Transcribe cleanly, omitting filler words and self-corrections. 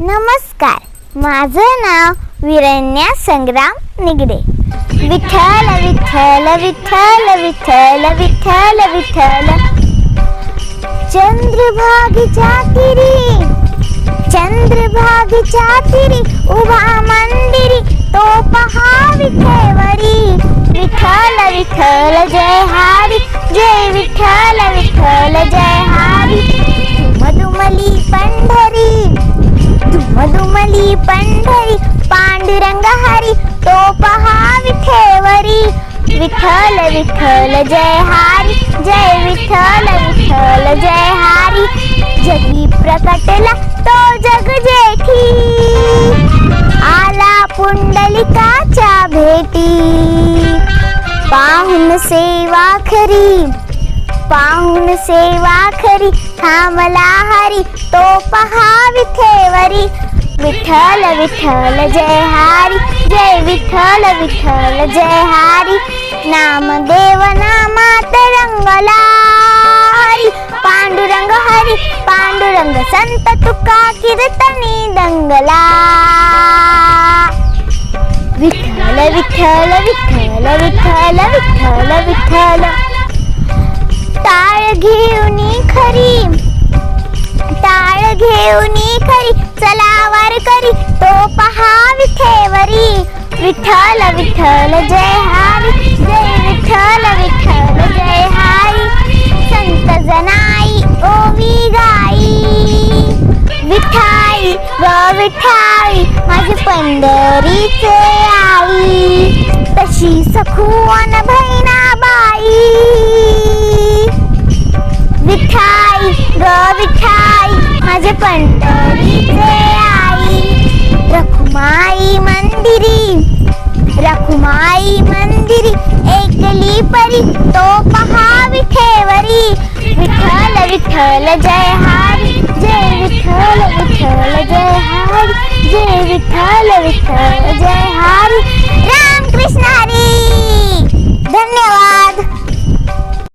नमस्कार, माझं नाव विरण्या संग्राम निगडे. विठ्ठल विठ्ठल विठ्ठल विठ्ठल विठ्ठल विठ्ठल. चंद्रभागेच्या तीरी उभा मंदिरी तो पहा विठेवरी. विठ्ठल विठ्ठल जय हरी, जय विठ्ठल विठ्ठल जय हरी. मधुमली पंढरी पांडुरंग हरी तो पहा विठेवरी. विठ्ठल विठ्ठल जय हरी, जय विठ्ठल विठ्ठल जय हरी. जगी प्रकटला तो जग जेठी, आला पुंडलिकाच्या भेटी. पाहून सेवा खरी थांबला हरी तो पहा विठेवरी. विठ्ठल विठ्ठल जय हरी, जय विठ्ठल विठ्ठल जय हरी. नामदेव नामात रंगला हरी, पांडुरंग हरी पांडुरंग. संत तुका कीर्तनी दंगला. विठ्ठल विठ्ठल विठ्ठल विठ्ठल विठ्ठल विठ्ठल. टाळ घेऊनी खरी चला वार करी तो पहा विठेवरी. विठ्ठल विठ्ठल जय हरी, जय विठ्ठल विठ्ठल जय हरी. संत जनाई ओवी गाई, विठाई ग विठाई माझी पंढरीचे आई. तशी सखुवन बहिणाबाई, विठाई ग विठाई माझे पंढरीचे आई. रखुमाई मंदिरी एकली परी तो पहा विठेवरी. विठ्ठल विठ्ठल जय हरी, जय विठ्ठल विठ्ठल जय हरी. जय विठ्ठल विठ्ठल